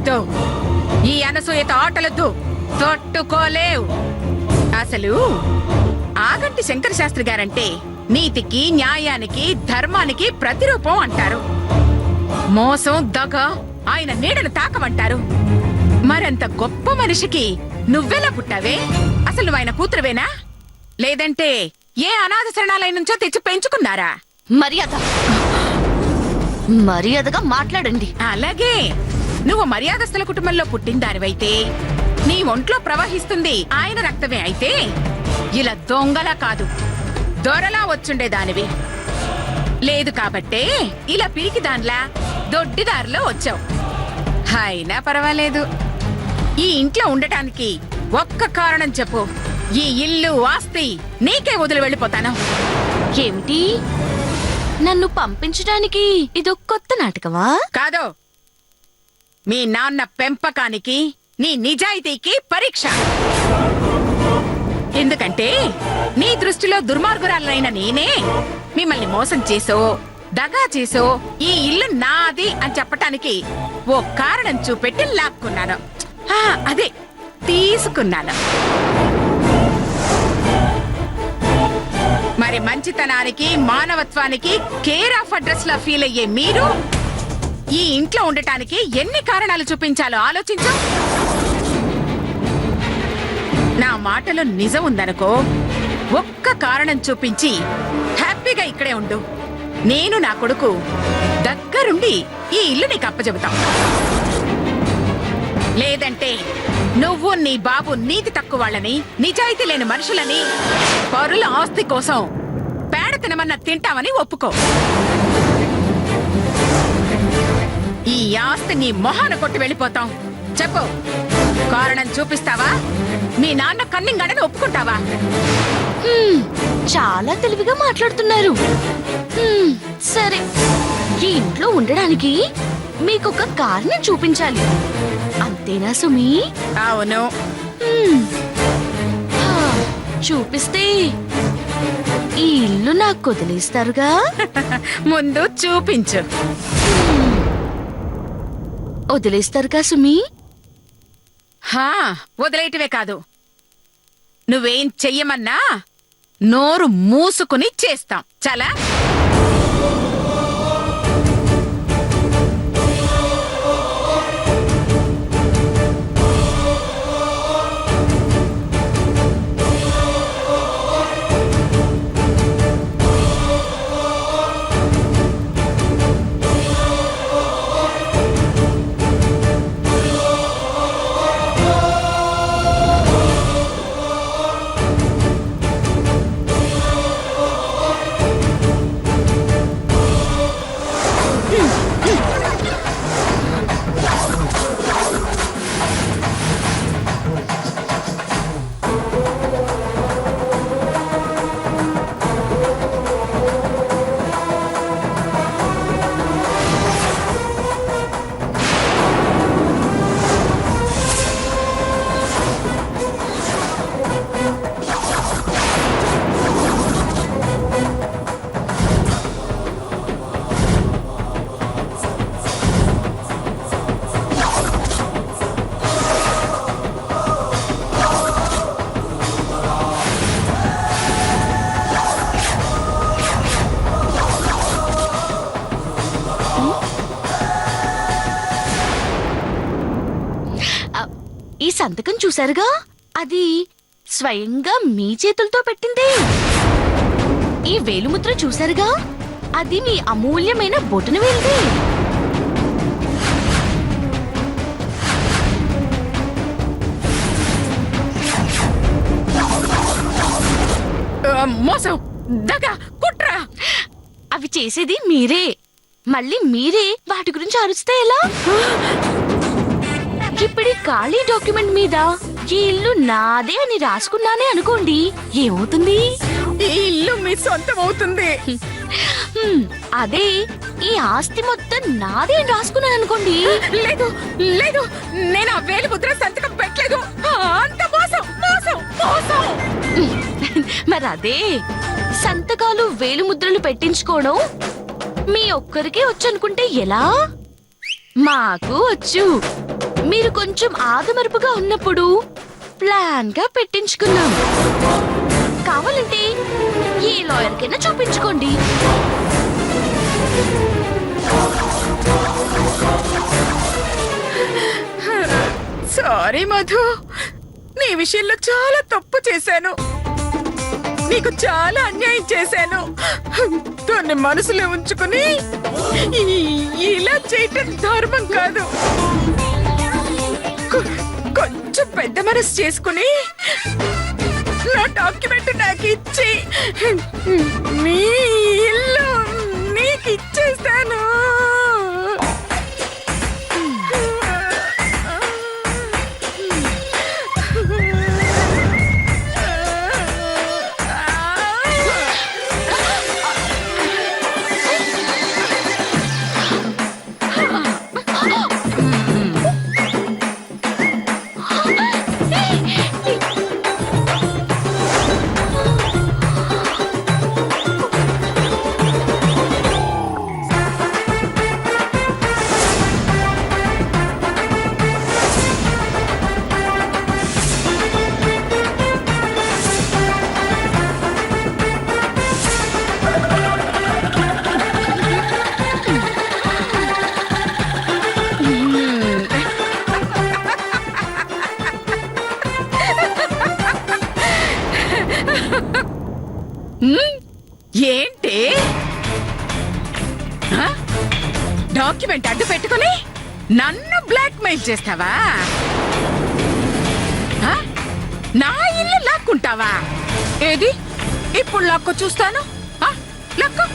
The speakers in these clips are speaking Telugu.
వద్దు, ఈ అనసూయతో ఆటలొద్దు, తట్టుకోలేవు. అసలు ఆగంటి శంకర శాస్త్రి గారంటే నీతికి, న్యాయానికి, ధర్మానికి ప్రతిరూపం అంటారు. మోసం, దగ ఆయన నీడను తాకమంటారు. మరంత గొప్ప మనిషికి నువ్వెలా పుట్టావే? అసలు నువ్వు ఆయన కూతురువేనా, లేదంటే ఏ అనాథ శరణాలయం నుంచో తెచ్చి పెంచుకున్నారా? మర్యాదగా మాట్లాడండి. అలాగే, నువ్వు మర్యాదస్తుల కుటుంబంలో పుట్టిందానివైతే నీ ఒంట్లో ప్రవహిస్తుంది ఆయన రక్తమే అయితే ఇలా దొంగలా కాదు, దొరలా వచ్చుండేదానివి. లేదు కాబట్టే ఇలా పిరికి దానిలా దొడ్డిదారిలో వచ్చావు. అయినా పర్వాలేదు, ఈ ఇంట్లో ఉండటానికి ఒక్క కారణం చెప్పు, ఈ ఇల్లు, ఆస్తి నీకే వదిలి వెళ్ళిపోతాను. ఏమిటి, నన్ను పంపించడానికి ఇదో కొత్త నాటకమా? కాదు, మీ నాన్న పెంపకానికి, నీ నిజాయితీకి పరీక్ష. ఎందుకంటే నీ దృష్టిలో దుర్మార్గురాలైన నేనే మిమ్మల్ని మోసం చేసో, దగా చేసో ఈ ఇల్లు నాది అని చెప్పటానికి ఓ కారణం చూపెట్టి లాక్కున్నాను. అదే తీసుకున్నాను. మరి మంచితనానికి, మానవత్వానికి కేర్ ఆఫ్ అడ్రస్ లా ఫీల్ అయ్యే మీరు ఈ ఇంట్లో ఉండటానికి ఎన్ని కారణాలు చూపించాలో ఆలోచించు. నా మాటలో నిజం ఉందనుకో, ఒక్క కారణం చూపించి హ్యాపీగా ఇక్కడే ఉండు. నేను నా కొడుకు దగ్గరుండి ఈ ఇల్లు నీకు అప్పచెబుతాం. లేదంటే నువ్వు, నీ బాబు నీతి తక్కువ వాళ్ళని, నిజాయితీ లేని మనుషులని, పరుల ఆస్తి కోసం పేడ తినమన్న తింటామని ఒప్పుకో. ఈ ఆస్తి నీ మొహాన కొట్టి వెళ్ళిపోతాం. చెప్పు, కారణం చూపిస్తావా? మీ నాన్న కన్నింగాడని ఒప్పుకుంటావా? చాలా తెలివిగా మాట్లాడుతున్నారు. సరే, ఈ ఇంట్లో ఉండడానికి మీకొక కారణం చూపించాలి, అంతేనా సుమి? అవును. చూపిస్తే ఈ ఇల్లు నాకు వదిలేస్తారుగా? ముందు చూపించు. వదిలేస్తారుగా సుమి? వదిలేయటమే కాదు, నువ్వేం చెయ్యమన్నా నోరు మూసుకుని చేస్తాం. చాలా. ఈ సంతకం చూశారుగా, అది స్వయంగా మీ చేతులతో పెట్టింది. ఈ వేలుముద్ర చూశారుగా, అది మీ అమూల్యమైన బొటన వేలిది. మోసం, దగ, కుట్ర అవి చేసేది మీరే. మళ్ళీ మీరే వాటి గురించి అరుస్తే ఎలా? ఇప్పుడు ఖాళీ డాక్యుమెంట్ మీద ఈ ఇల్లు నాదే అని రాసుకున్నానే అనుకోండి, ఏమవుతుంది? ఈ ఇల్లు మీ సొంతం అవుతుంది. అదే ఈ ఆస్తి మొత్తం నాదే అని రాసుకున్నాను అనుకోండి. లేదు లేదు, నేను ఆ వేలు ముద్ర సంతకం పెట్టలేదు. అంత మోసం మోసం మోసం. మరి అదే సంతకాలు వేలు ముద్రలు పెట్టించుకోవడం మీ ఒక్కరికే వచ్చు అనుకుంటే ఎలా? మాకు వచ్చు. మీరు కొంచెం ఆదమరుపుగా ఉన్నప్పుడు ప్లాన్ గా పెట్టించుకున్నాం. కావాలంటే ఏ లాయర్కైనా చూపించుకోండి. సారీ మధు, నీ విషయంలో చాలా తప్పు చేశాను. నీకు చాలా అన్యాయం చేశాను. దాన్ని మనసులో ఉంచుకుని ఇలా చేయటం ధర్మం కాదు. కొంచెం పెద్ద మనసు చేసుకుని నా డాక్యుమెంట్ నాకు ఇచ్చి నీ ఇల్లు నీకు ఇచ్చేస్తాను. ఏంటి డాక్యుమెంట్ అడ్డు పెట్టుకుని నన్ను బ్లాక్ మెయిల్ చేస్తావా? నా ఇల్లు లాక్కుంటావా? ఏది ఇప్పుడు లాక్కో చూస్తాను. లాక్కో.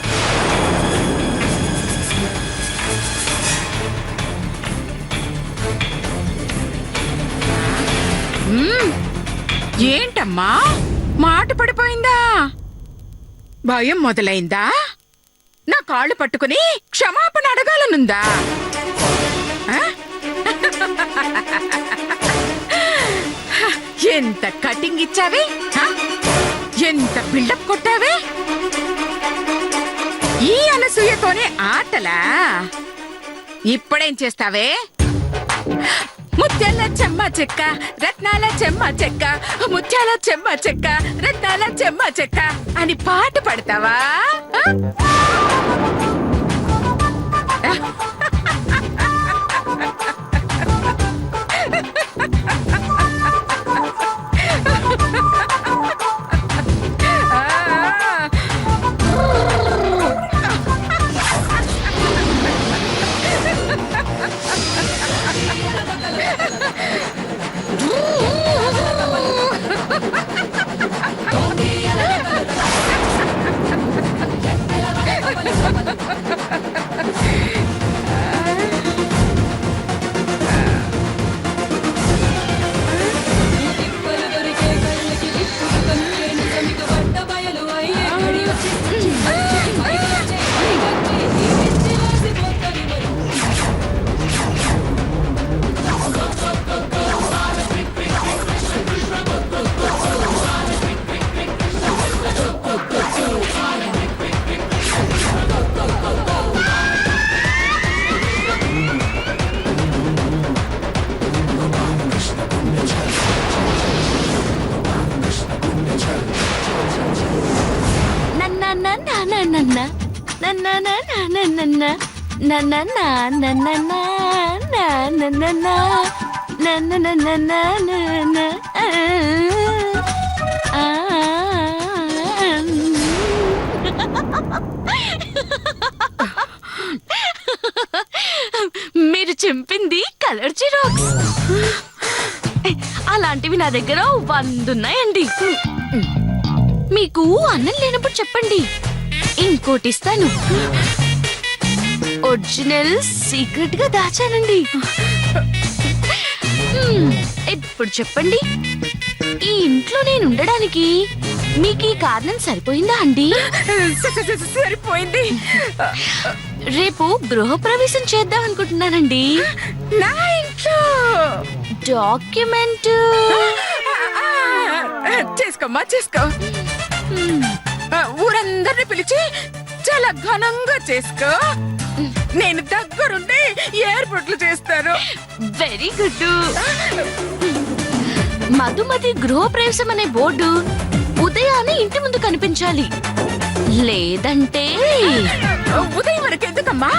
ఏంటమ్మా మాట పడిపోయిందా? భయం మొదలైందా? నా కాళ్ళు పట్టుకుని క్షమాపణ అడగాలనుందా? ఎంత కటింగ్ ఇచ్చావే, ఎంత బిల్డప్ కొట్టావే. ఈ అనసూయతోనే ఆటలా? ఇప్పుడేం చేస్తావే? ముత్యాల చెమ్మ చెక్క, రత్నాల చెమ్మ చెక్క, ముత్యాల చెమ్మ చెక్క, రత్నాల చెమ్మ చెక్క అని పాట పడతావా? మీరు చింపింది కలర్ జిరాక్స్. అలాంటివి నా దగ్గర 100 ఉన్నాయండి. మీకు అన్నం లేనప్పుడు చెప్పండి, ఇంకోటి ఇస్తాను. ఒరిజినల్ సీక్రెట్ గా దాచానండి. ఇప్పుడు చెప్పండి, ఈ ఇంట్లో నేను ఉండడానికి మీకు ఈ కారణం సరిపోయిందా అండి? సరిపోయింది. రేపు గృహప్రవేశం చేద్దాం అనుకుంటున్నానండి. నా ఇంట్లో డాక్యుమెంట్ చేసుకోమ్మా, చేసుకో. ఊరందరిని పిలిచి చాలా ఘనంగా చేసుకో. నేను దగ్గరుండి ఏర్పాట్లు చేస్తాను. Very good. మధుమతి గృహప్రవేశం అనే బోర్డు ఉదయాన్నే ఇంటి ముందు కనిపించాలి. లేదంటే ఉదయం వరకు ఎందుకమ్మా,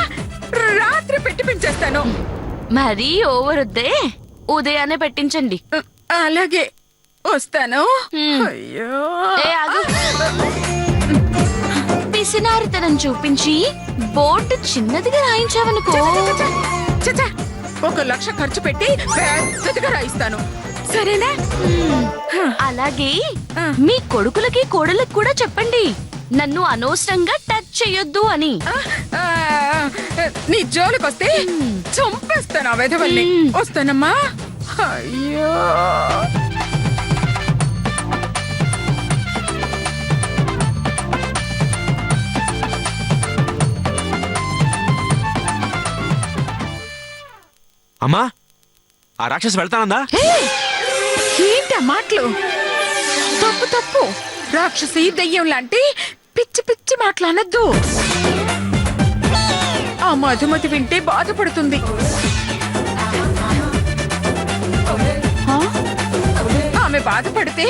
రాత్రి పెట్టిపించేస్తాను. మరీ ఓవర్ వద్దే, ఉదయాన్నే పెట్టించండి. అలాగే వస్తాను. హ్మ్. అయ్యో ఏ ఆగు. పిసినారితనం చూపించి బోర్డు చిన్నదిగా రాయించావనుకో. చచ్చా, 1,00,000 ఖర్చు పెట్టి పెద్దదిగా రాయిస్తాను, సరేనా? అలాగే ఆ. మీ కొడుకులకి కోడలకు కూడా చెప్పండి, నన్ను అనవసరంగా టచ్ చెయ్యొద్దు అని. ఆ, నీ జోలికొస్తే చంపేస్తాను ఆ వెధవల్ని. వస్తానమ్మా. అయ్యో అమ్మా, ఆ రాక్షసి వెళ్తానందా? ఏంటి ఆ మాటలు? తప్పు తప్పు. రాక్షసి దెయ్యం లాంటి పిచ్చి పిచ్చి మాటలు అనద్దు. ఆ మధుమతి వింటే బాధపడుతుంది. ఆమె బాధపడితే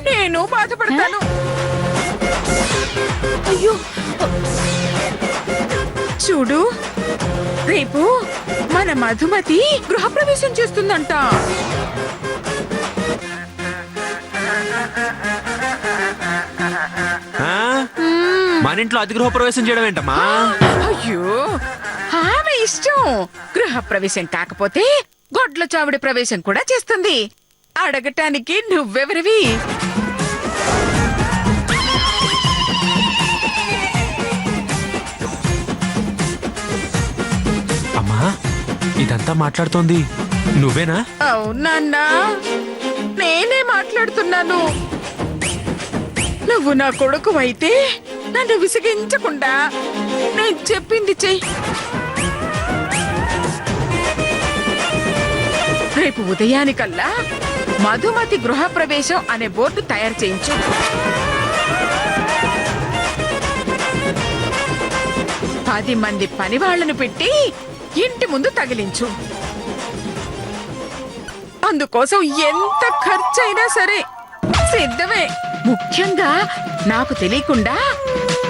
నేను బాధపడతాను. అయ్యో, చూడు, రేపు మన మధుమతి గృహప్రవేశం చేస్తుందంట. ఆ? మన ఇంట్లో అతి గృహ ప్రవేశం చేయడం ఏంటమ్మా? అయ్యో, ఆమె ఇష్టం. గృహప్రవేశం కాకపోతే గొడ్ల చావుడి ప్రవేశం కూడా చేస్తుంది. అడగటానికి నువ్వెవరివి? అమ్మా, ఇదంతా మాట్లాడుతోంది నువ్వేనా? అవునన్నా, నేనే మాట్లాడుతున్నాను. నువ్వు నా కొడుకు అయితే నన్ను విసిగించకుండా నేను చెప్పింది చెయ్యి. రేపు ఉదయానికల్లా మధుమతి గృహప్రవేశం అనే బోర్డు తయారు చేయించు. 10 మంది పని వాళ్ళను పెట్టి ఇంటి ముందు తగిలించు. అందుకోసం ఎంత ఖర్చైనా సరే సిద్ధమే. ముఖ్యంగా నాకు తెలియకుండా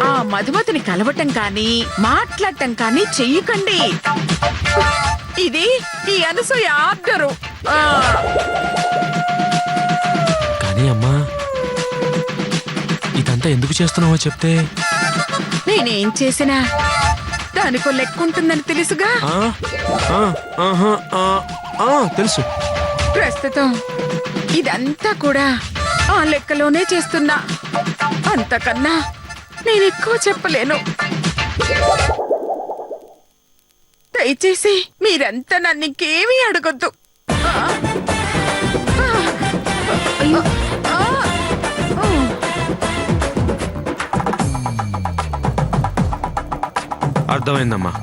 ఆ మధుమతిని కలవటం కానీ మాట్లాడటం కానీ చెయ్యకండి. ఇది ఈ అనసూయ ఆర్డరు. కానీ అమ్మా, ఇదంతా ఎందుకు చేస్తున్నావో చెప్తే. నేనేం చేసినా దానికో లెక్కుంటుందని తెలుసుగా. ఆ? ఆ, ఆహా, ఆ, ఆ, తెలుసు. ప్రస్తుతం ఇదంతా కూడా ఆ లెక్కలోనే చేస్తున్నా. అంతకన్నా నేనెక్కువ చెప్పలేను. దయచేసి మీరంతా నన్ను ఇంకేమీ అడగొద్దు. అయ్యో, అర్థమైందమ్మా,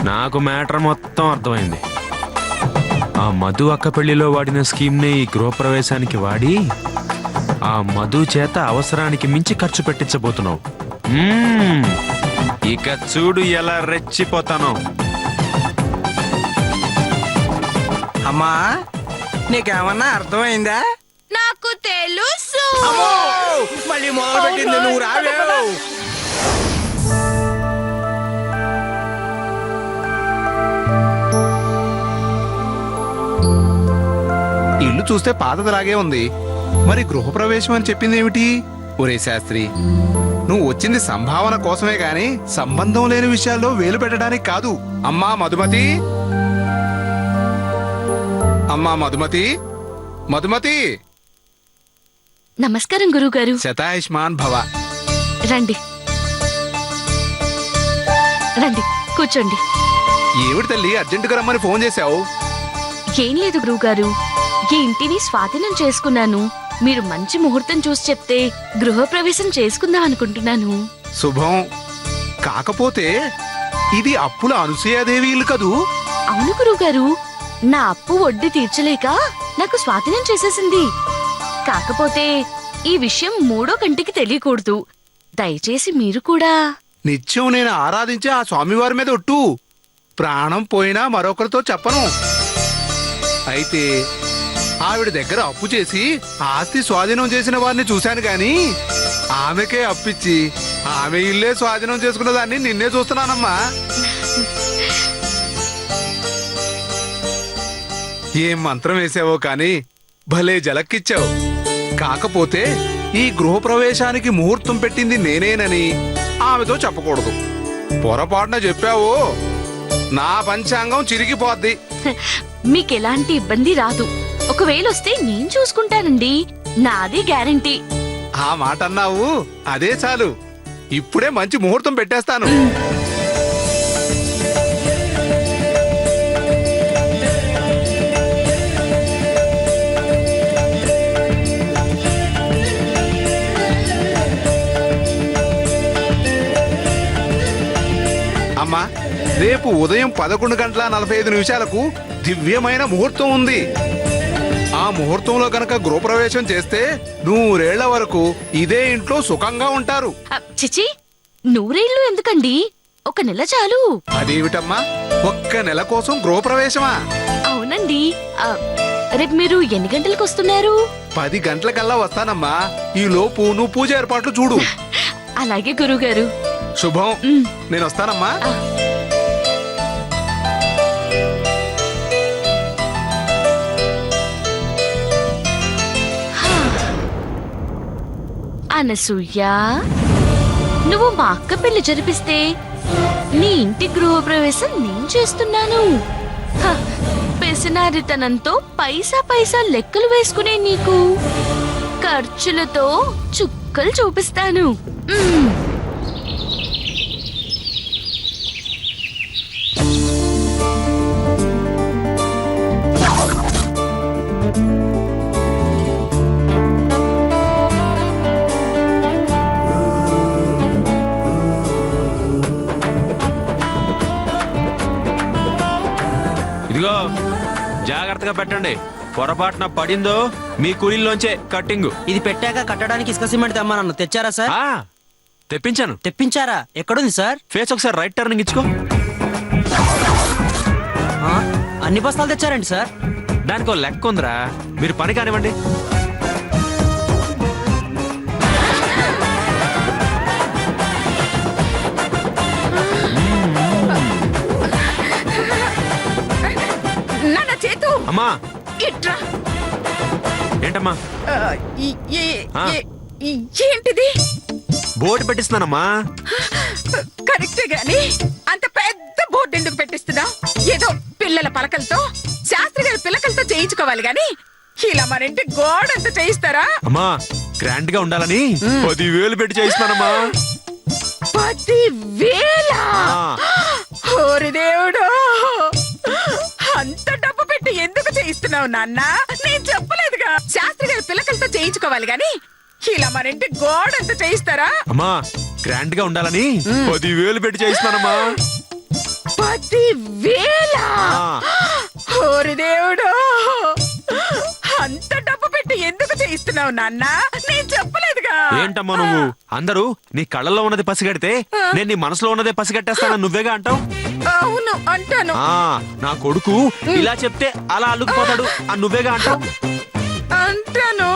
నాకు మ్యాటర్ మొత్తం అర్థమైంది. ఆ మధు అక్క పెళ్లిలో వాడిన స్కీమ్ ని ఈ గృహప్రవేశానికి వాడి ఆ మధు చేత అవసరానికి మించి ఖర్చు పెట్టించబోతున్నావు. ఇక చూడు ఎలా రెచ్చిపోతానో. అమ్మా, నీకేమన్నా అర్థమైందా? నాకు తెలుసు. అమ్మో, మళ్ళీ మొదలు పెట్టింది, నువ్వు రావేవు. ఇల్లు చూస్తే పాతదిలాగే ఉంది, మరి గృహప్రవేశం అని చెప్పింది ఏమిటి? ఒరే శాస్త్రి, నువ్వు వచ్చింది సంభావన కోసమే గాని సంబంధం లేని విషయాల్లో వేలు పెట్టడానికి కాదు. అమ్మా మధుమతి, అమ్మా మధుమతి, మధుమతి. నమస్కారం గురుగారు. శతాయుష్మాన్ భవ. రండి రండి, కూర్చోండి. ఏమిటి తల్లి, అర్జెంటుగా రమ్మని ఫోన్ చేశావు? ఏం లేదు గురుగారు, ఈ ఇంటిని స్వాధీనం చేసుకున్నాను. మీరు మంచి ముహూర్తం చూసి చెప్తే గృహప్రవేశం చేసుకుందాం అనుకుంటున్నాను. శుభం. కాకపోతే ఇది అప్పుల అనసూయాదేవి ఇల్లు కదూ? అవును గురుగారు, నా అప్పు వడ్డీ తీర్చలేక నాకు స్వాధీనం చేసేసింది. కాకపోతే ఈ విషయం మూడో కంటికి తెలియకూడదు. దయచేసి మీరు కూడా. నిత్యం నేను ఆరాధించే ఆ స్వామివారి మీద ఒట్టు. ప్రాణం పోయినా మరొకరితో చెప్పను. అయితే ఆవిడ దగ్గర అప్పు చేసి ఆస్తి స్వాధీనం చేసిన వారిని చూశాను గాని ఆమెకే అప్పిచ్చి ఆమె ఇల్లే స్వాధీనం చేసుకున్న దాన్ని నిన్నే చూస్తున్నానమ్మా. ఏం మంత్రం వేసావో కాని భలే జలక్కిచ్చావు. కాకపోతే ఈ గృహప్రవేశానికి ముహూర్తం పెట్టింది నేనేనని ఆమెతో చెప్పకూడదు. పొరపాటున చెప్పావో నా పంచాంగం చిరిగిపోద్ది. మీకెలాంటి ఇబ్బంది రాదు. ఒకవేళ వస్తే నేను చూసుకుంటానండి, నాది గ్యారంటీ. ఆ మాట అన్నావు, అదే చాలు. ఇప్పుడే మంచి ముహూర్తం పెట్టేస్తాను. అమ్మా, రేపు ఉదయం 11:45 దివ్యమైన ముహూర్తం ఉంది. ఆ ముహూర్తంలో గనక గృహప్రవేశం చేస్తే 100 ఏళ్ల వరకు ఇదే ఇంట్లో సుఖంగా ఉంటారు. చిచి, 100 ఏళ్ళు ఎందుకండి? 1 నెల చాలు. అదేమిటమ్మా, 1 నెల కోసం గృహప్రవేశమా? అవునండి. రేపు మీరు ఎన్ని గంటలకు వస్తున్నారు? 10 గంటలకల్లా వస్తానమ్మా. ఈ లోపు నువ్వు పూజ ఏర్పాట్లు చూడు. అలాగే గురుగారు. శుభం. నేను వస్తానమ్మా. అనసూయ, నువ్వు మా అక్క పెళ్లి జరిపిస్తే నీ ఇంటి గృహప్రవేశం నేను చేస్తున్నాను. పెసినారితనంతో పైసా లెక్కలు వేసుకునే నీకు ఖర్చులతో చుక్కలు చూపిస్తాను. ఇదిగో జాగ్రత్తగా పెట్టండి. పొరపాటున పడిందో మీ కూలీల్లోంచే కట్టింగు. ఇది పెట్టాక కట్టడానికి ఇసుక సిమెంట్ తెమ్మనన్ను. తెచ్చారా సార్? తెప్పించాను. తెప్పించారా? ఎక్కడుంది సార్? ఫేస్ ఒకసారి రైట్ టర్నింగ్ ఇచ్చుకో. అన్ని బస్తాలు తెచ్చారండి సార్? దానికో లెక్క ఉందిరా. మీరు పని కానివ్వండి. నాన్న చేతు అమ్మా, ఇట్రా. ఏంటమ్మా? ఏంటిది? బోర్డు పెట్టిస్తున్నానమ్మా. కరెక్టే గాని అంత పెద్ద బోర్డు ఎందుకు పెట్టిస్తున్నావు? ఏదో పిల్లల పలకలతో, శాస్త్రి గారి పిల్లకలతో చేయించుకోవాలి గాని ఇలా మన ఇంటి గోడంత చేయిస్తారా? అమ్మా, గ్రాండ్ గా ఉండాలని 10,000 పెట్టి చేయిస్తున్నానమ్మా. 10,000? ఓరి దేవుడు, అంత డబ్బు పెట్టి ఎందుకు చేయిస్తున్నావు నాన్న? నేను చెప్పలేదుగా శాస్త్రి గారి పిల్లకలతో చేయించుకోవాలి గాని ఇలా మన ఇంటి గోడంత చేయిస్తారా? అమ్మా, గ్రాండ్ గా ఉండాలని 10,000 పెట్టి చేయిస్తున్నానమ్మా. 10,000? ఓరి దేవుడు, అంత డబ్బు పెట్టి ఎందుకు చేయిస్తున్నావు నాన్న? నేను చెప్పలేదుగా. ఏంటమ్మా నువ్వు? అందరూ నీ కళ్ళలో ఉన్నది పసిగడితే నేను నీ మనసులో ఉన్నదే పసిగట్టేస్తానని నువ్వేగా అంటావు. అవును అంటాను. నా కొడుకు ఇలా చెప్తే అలా అల్లుకుపోతాడు అని నువ్వేగా అంటావు. అంటాను.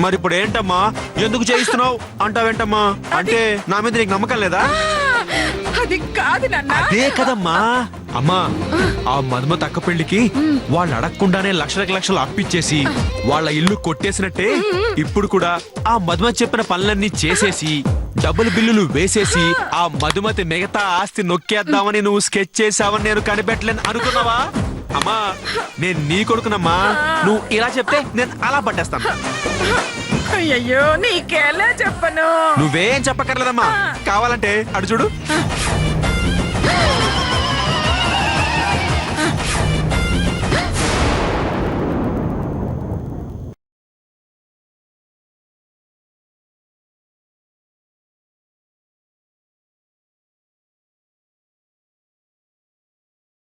మరి ఇప్పుడు ఏంటమ్మా, ఎందుకు చేయిస్తున్నావు అంటావేంటమ్మా? అంటే నా మీద నీకు నమ్మకం లేదా? అది కాదు నాన్న. అదే కదమ్మా. అమ్మా, ఆ మధుమతి అక్క పెళ్లికి వాళ్ళు అడగకుండానే లక్షలు అప్పిచ్చేసి వాళ్ళ ఇల్లు కొట్టేసినట్టే ఇప్పుడు కూడా ఆ మధుమతి చెప్పిన పనులన్నీ చేసేసి డబుల్ బిల్లులు వేసేసి ఆ మధుమతి మిగతా ఆస్తి నొక్కేద్దామని నువ్వు స్కెచ్ చేసావని నేను కనిపెట్టలేను అనుకున్నావా? అమ్మా, నేను నీ కొడుకునమ్మా. నువ్వు ఇలా చెప్తే నేను అలా పట్టేస్తాను. అయ్యో, నీకెలా చెప్పను? నువ్వేం చెప్పక్కర్లేదమ్మా. కావాలంటే అడు చూడు.